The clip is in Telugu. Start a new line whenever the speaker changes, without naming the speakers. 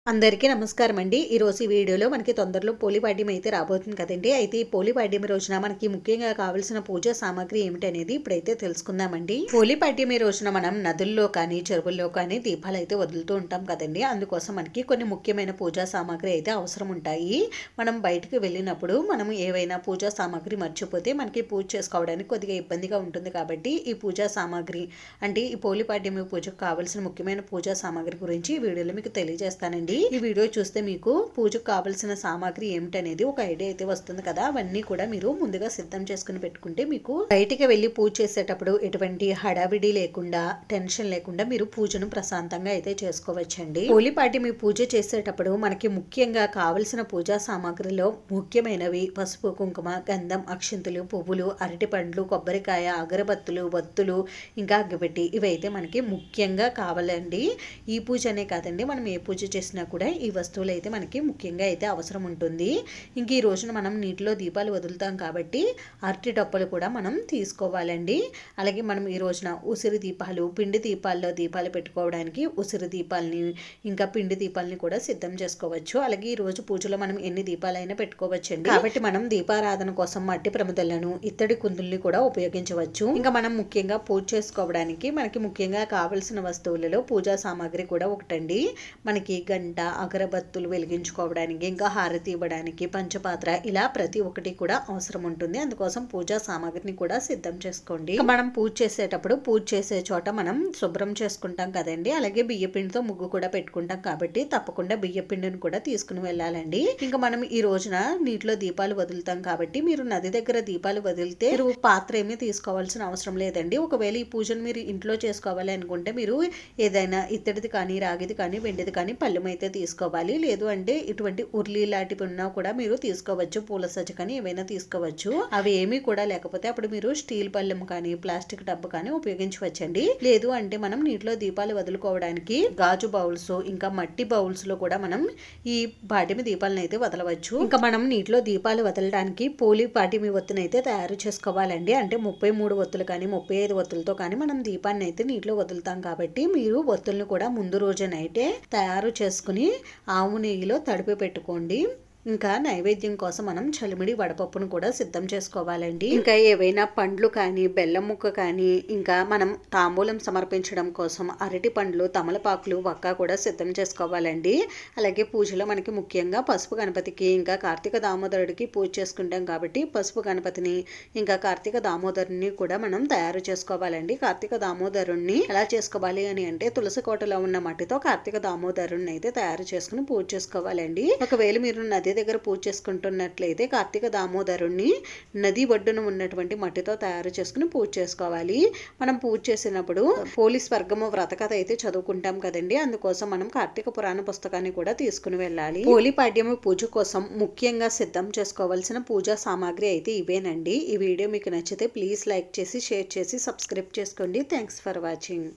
అందరికీ నమస్కారం అండి. ఈరోజు ఈ వీడియోలో మనకి తొందరలో పోలిపాడ్యం అయితే రాబోతుంది కదండి. అయితే ఈ పోలిపాడ్యం రోజున మనకి ముఖ్యంగా కావాల్సిన పూజా సామాగ్రి ఏమిటనేది ఇప్పుడైతే తెలుసుకుందామండి. పోలిపాడ్యం రోజున మనం నదుల్లో కానీ చెరువుల్లో కానీ దీపాలు అయితే వదులుతూ ఉంటాం కదండి. అందుకోసం మనకి కొన్ని ముఖ్యమైన పూజా సామాగ్రి అయితే అవసరం ఉంటాయి. మనం బయటకు వెళ్ళినప్పుడు మనం ఏవైనా పూజా సామాగ్రి మర్చిపోతే మనకి పూజ చేసుకోవడానికి కొద్దిగా ఇబ్బందిగా ఉంటుంది. కాబట్టి ఈ పూజా సామాగ్రి అంటే ఈ పోలిపాడ్యం పూజకు కావాల్సిన ముఖ్యమైన పూజా సామాగ్రి గురించి ఈ వీడియోలో మీకు తెలియజేస్తానండి. ఈ వీడియో చూస్తే మీకు పూజకు కావాల్సిన సామాగ్రి ఏమిటనేది ఒక ఐడియా అయితే వస్తుంది కదా. అవన్నీ కూడా మీరు ముందుగా సిద్ధం చేసుకుని పెట్టుకుంటే మీకు బయటికి వెళ్ళి పూజ చేసేటప్పుడు ఎటువంటి హడావిడి లేకుండా టెన్షన్ లేకుండా మీరు పూజను ప్రశాంతంగా అయితే చేసుకోవచ్చండి. పోలిపాటి మీ పూజ చేసేటప్పుడు మనకి ముఖ్యంగా కావలసిన పూజా సామాగ్రిలో ముఖ్యమైనవి పసుపు, కుంకుమ, గంధం, అక్షింతలు, పువ్వులు, అరటి పండ్లు, కొబ్బరికాయ, అగరబత్తులు, వత్తులు, ఇంకా అగ్గిపెట్టి ఇవైతే మనకి ముఖ్యంగా కావాలండి. ఈ పూజ అనే కాదండి, మనం ఏ పూజ చేసినా కూడా ఈ వస్తువులు అయితే మనకి ముఖ్యంగా అయితే అవసరం ఉంటుంది. ఇంక ఈ రోజున మనం నీటిలో దీపాలు వదులుతాం కాబట్టి అరటి డొప్పలు కూడా మనం తీసుకోవాలండి. అలాగే మనం ఈ రోజున ఉసిరి దీపాలు, పిండి దీపాల్లో దీపాలు పెట్టుకోవడానికి ఉసిరి దీపాలని ఇంకా పిండి దీపాలని కూడా సిద్ధం చేసుకోవచ్చు. అలాగే ఈ రోజు పూజలో మనం ఎన్ని దీపాలైనా పెట్టుకోవచ్చండి. కాబట్టి మనం దీపారాధన కోసం మట్టి ప్రమిదలను, ఇత్తడి కుందుల్ని కూడా ఉపయోగించవచ్చు. ఇంకా మనం ముఖ్యంగా పూజ చేసుకోవడానికి మనకి ముఖ్యంగా కావలసిన వస్తువులలో పూజా సామాగ్రి కూడా ఒకటండి. మనకి గంట, అగరబత్తులు వెలిగించుకోవడానికి, ఇంకా హారతి ఇవ్వడానికి పంచపాత్ర, ఇలా ప్రతి ఒక్కటి కూడా అవసరం ఉంటుంది. అందుకోసం పూజా సామాగ్రిని కూడా సిద్ధం చేసుకోండి. మనం పూజ చేసేటప్పుడు పూజ చేసే చోట మనం శుభ్రం చేసుకుంటాం కదండి. అలాగే బియ్యపిండితో ముగ్గు కూడా పెట్టుకుంటాం కాబట్టి తప్పకుండా బియ్యపిండిని కూడా తీసుకుని వెళ్ళాలండి. ఇంకా మనం ఈ రోజున నీటిలో దీపాలు వదులుతాం కాబట్టి మీరు నది దగ్గర దీపాలు వదిలితే మీరు పాత్ర ఏమీ తీసుకోవాల్సిన అవసరం లేదండి. ఒకవేళ ఈ పూజను మీరు ఇంట్లో చేసుకోవాలి అనుకుంటే మీరు ఏదైనా ఇత్తడిది కానీ, రాగిది కానీ, వెండిది కానీ పళ్ళెం అయితే తీసుకోవాలి. లేదు అంటే ఇటువంటి ఉర్లి లాంటివి ఉన్నా కూడా మీరు తీసుకోవచ్చు. పూల సజ్జ కానీ ఏవైనా తీసుకోవచ్చు. అవి ఏమీ కూడా లేకపోతే అప్పుడు మీరు స్టీల్ పళ్ళెం కానీ, ప్లాస్టిక్ టబ్ కానీ ఉపయోగించవచ్చండి. లేదు అంటే మనం నీటిలో దీపాలు వదులుకోవడానికి గాజు బౌల్స్, ఇంకా మట్టి బౌల్స్ లో కూడా మనం ఈ పాటిమి దీపాలను అయితే వదలవచ్చు. ఇంకా మనం నీటిలో దీపాలు వదలడానికి పోలి పాటిమి ఒత్తిని అయితే తయారు చేసుకోవాలండి. అంటే 33 ఒత్తులు కానీ 35 ఒత్తులతో కానీ మనం దీపాన్ని అయితే నీటిలో వదులుతాం కాబట్టి మీరు ఒత్తులను కూడా ముందు రోజు నైటే తయారు చేసుకుని ఆవు నెయ్యిలో తడిపి పెట్టుకోండి. ఇంకా నైవేద్యం కోసం మనం చలిమిడి వడపప్పును కూడా సిద్ధం చేసుకోవాలండి. ఇంకా ఏవైనా పండ్లు కానీ, బెల్లం ముక్క కానీ, ఇంకా మనం తాంబూలం సమర్పించడం కోసం అరటి పండ్లు, తమలపాకులు, వక్క కూడా సిద్ధం చేసుకోవాలండి. అలాగే పూజలో మనకి ముఖ్యంగా పసుపు గణపతికి, ఇంకా కార్తీక దామోదరుడికి పూజ చేసుకుంటాం కాబట్టి పసుపు గణపతిని, ఇంకా కార్తీక దామోదరుని కూడా మనం తయారు చేసుకోవాలండి. కార్తీక దామోదరుణ్ణి ఎలా చేసుకోవాలి అని అంటే తులసి కోటలో ఉన్న మట్టితో కార్తీక దామోదరుణ్ణి అయితే తయారు చేసుకుని పూజ చేసుకోవాలండి. ఒకవేళ మీరు నది దగ్గర పూజ చేసుకుంటున్నట్లయితే కార్తీక దామోదరుణ్ణి నది ఒడ్డున ఉన్నటువంటి మట్టితో తయారు చేసుకుని పూజ చేసుకోవాలి. మనం పూజ చేసినప్పుడు పోలి స్వర్గము వ్రత కథ అయితే చదువుకుంటాం కదండి. అందుకోసం మనం కార్తీక పురాణ పుస్తకాన్ని కూడా తీసుకుని వెళ్ళాలి. పోలి పాడ్యము పూజ కోసం ముఖ్యంగా సిద్ధం చేసుకోవాల్సిన పూజా సామాగ్రి అయితే ఇవేనండి. ఈ వీడియో మీకు నచ్చితే ప్లీజ్ లైక్ చేసి, షేర్ చేసి, సబ్స్క్రైబ్ చేసుకోండి. Thanks for watching.